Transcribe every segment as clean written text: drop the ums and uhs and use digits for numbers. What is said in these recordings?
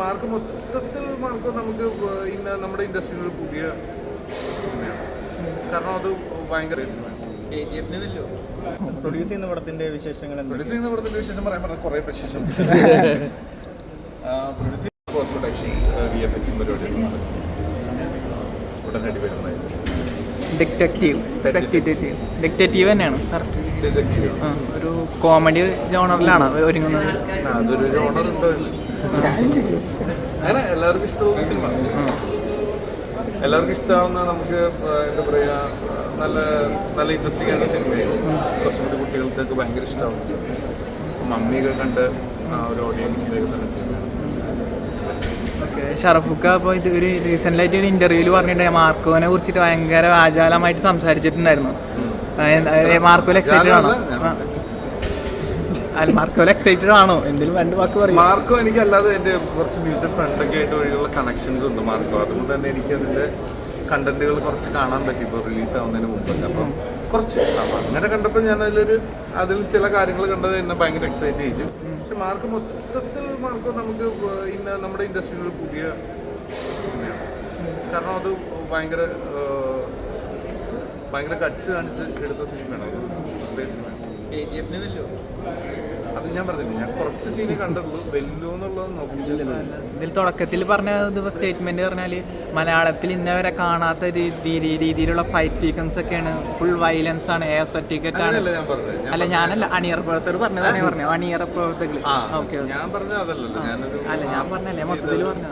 Mark മൊത്തത്തിൽ mark നമുക്ക് നമ്മുടെ ഇൻഡസ്ട്രിയിൽ ഒരു പുതിയ സിനിമയാണ്. കാരണം അത് ഭയങ്കര പ്രൊഡ്യൂസ് ചെയ്യുന്ന പടത്തിന്റെ വിശേഷങ്ങൾ പ്രൊഡ്യൂസ് ചെയ്യുന്ന പടത്തിന്റെ വിശേഷം പറയാൻ പറഞ്ഞാൽ കുറേ വിശേഷം. പ്രൊഡ്യൂസ് ചെയ്യുന്ന പോസ്റ്റ് പ്രൊഡക്ഷൻ VFX പരിപാടികൾ ഉടനടി വരുന്നതായിരുന്നു. ഡിറ്റക്റ്റീവ് തന്നെയാണ് കറക്റ്റ്. ഒരു കോമഡി ജോണറിലാണ് ഒരുങ്ങുന്നത്. അതൊരു ജോണർ ഉണ്ടോ അങ്ങനെ എല്ലാവർക്കും ഇഷ്ടമുള്ള സിനിമ, എല്ലാവർക്കും ഇഷ്ടമാവുന്ന, നമുക്ക് എന്താ പറയുക, നല്ല നല്ല ഇൻട്രസ്റ്റിംഗ് ആയിട്ടുള്ള സിനിമയാണ്. കുറച്ചും കൂടി കുട്ടികൾക്കൊക്കെ ഭയങ്കര ഇഷ്ടമാവുന്ന സിനിമ. മമ്മിയൊക്കെ കണ്ട് ഒരു ഓഡിയൻസിൻ്റെ നല്ല സിനിമയാണ്. ഷറഫുക്ക അപ്പോൾ ഇത് ഒരു റീസെൻ്റായിട്ട് ഒരു ഇൻ്റർവ്യൂവിൽ പറഞ്ഞിട്ടുണ്ടായി മാർക്കോനെ കുറിച്ചിട്ട് ഭയങ്കര വാചാലമായിട്ട് സംസാരിച്ചിട്ടുണ്ടായിരുന്നു. മാർക്കോൽ എക്സൈറ്റഡ് ആണോ? അല്ല, മാർക്കോൽ എക്സൈറ്റഡ് ആണോ? എന്തെങ്കിലും രണ്ട് വാക്ക് പറയും. മാർക്കോ എനിക്ക് അല്ലാതെ എൻ്റെ കുറച്ച് മ്യൂച്വൽ ഫ്രണ്ടൊക്കെ ആയിട്ട് വഴിയുള്ള കണക്ഷൻസ് ഉണ്ട് മാർക്കോ. അതുകൊണ്ട് തന്നെ എനിക്ക് അതിൻ്റെ കണ്ടന്റുകൾ കുറച്ച് കാണാൻ പറ്റി ഇപ്പോൾ റിലീസ് ആവുന്നതിന് മുമ്പൊക്കെ. അപ്പം കുറച്ച് അങ്ങനെ കണ്ടപ്പോൾ ഞാൻ അതിൽ ചില കാര്യങ്ങൾ കണ്ടത് എന്നെ ഭയങ്കര എക്സൈറ്റ് ചെയ്യിച്ചു. പക്ഷെ മാർക്ക് മൊത്തത്തിൽ മാർക്ക് നമുക്ക് നമ്മുടെ ഇൻഡസ്ട്രിയിൽ ഒരു പുതിയ സിനിമയാണ്. കാരണം അത് ഭയങ്കര ഭയങ്കര കട്ട്സ് കാണിച്ച് എടുത്ത സിനിമയാണ്. അതേ സിനിമയാണ്. അത് ഞാൻ പറഞ്ഞില്ല, ഞാൻ കുറച്ച് സീനെ കണ്ടിട്ടുള്ളൂ. വെല്ലു എന്നുള്ളത് നോക്കിയില്ല. ഇതിൽ തുടക്കത്തിൽ പറഞ്ഞ സ്റ്റേറ്റ്മെന്റ് പറഞ്ഞാൽ മലയാളത്തിൽ ഇന്നവരെ കാണാത്ത രീതിയിലുള്ള ഫൈറ്റ് സീക്വൻസ് ഒക്കെയാണ്, ഫുൾ വയലൻസ് ആണ്, എയർ സർട്ടിഫിക്കറ്റ് ആണ്. അല്ല, ഞാനല്ല, അണിയറ പ്രവർത്തകർ പറഞ്ഞതാണ് പറഞ്ഞു. അണിയറ പ്രവർത്തകർ അല്ല, ഞാൻ പറഞ്ഞല്ലേ മൊത്തത്തിൽ പറഞ്ഞു.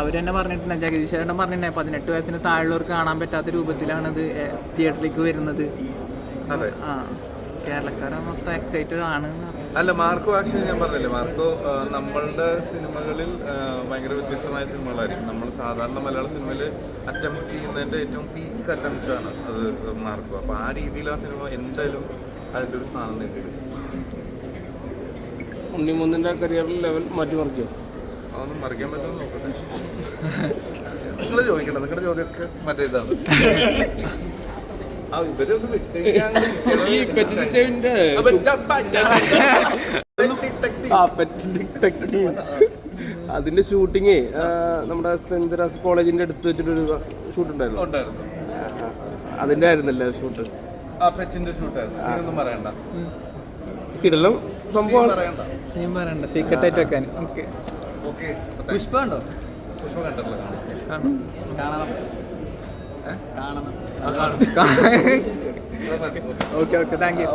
അവരെന്നെ പറഞ്ഞിട്ടുണ്ട്, ജഗദീശ്വരൻ പറഞ്ഞിട്ടുണ്ടായി 18 വയസ്സിന് താഴെയുള്ളവർക്ക് കാണാൻ പറ്റാത്ത രൂപത്തിലാണ് ഇത് തിയേറ്ററിലേക്ക് വരുന്നത്. ആ, കേരളക്കാരെ മൊത്തം എക്സൈറ്റഡ് ആണ്. അല്ല, മാർക്കോ ആക്ച്വലി ഞാൻ പറഞ്ഞില്ലേ, മാർക്കോ നമ്മളുടെ സിനിമകളിൽ ഭയങ്കര വ്യത്യസ്തമായ സിനിമകളായിരിക്കും. നമ്മൾ സാധാരണ മലയാള സിനിമയിൽ അറ്റംപ്റ്റ് ചെയ്യുന്നതിൻ്റെ ഏറ്റവും പീക്ക് അറ്റംപ്റ്റ് ആണ് അത് മാർക്കോ. അപ്പോൾ ആ രീതിയിൽ ആ സിനിമ എന്തായാലും അതിൻ്റെ ഒരു സ്ഥാനം നേടിയത്. ഉണ്ണിമൂന്നിൻ്റെ കരിയറിൽ ലെവൽ മാറ്റിമറിക്കുമോ? അതൊന്നും മറിക്കാൻ പറ്റുമെന്ന് നോക്കട്ടെ. നിങ്ങൾ ചോദിക്കണം, നിങ്ങളുടെ ചോദ്യമൊക്കെ മറ്റേ ഇതാണ്. ഇവരൊന്ന് അതിന്റെ ഷൂട്ടിങ് നമ്മുടെ സെന്റ് തെരേസ കോളേജിന്റെ അടുത്ത് വെച്ചിട്ടൊരു ഷൂട്ട് ഉണ്ടായിരുന്നു. അതിന്റെ ആയിരുന്നല്ലേ ഷൂട്ട്? കിടലും സംഭവം പറയണ്ട, സീക്രട്ടായിട്ട് വെക്കാൻ. പുഷ്പ ഉണ്ടോ? പുഷ്പ കണ്ടല്ലോ. Okay, thank you.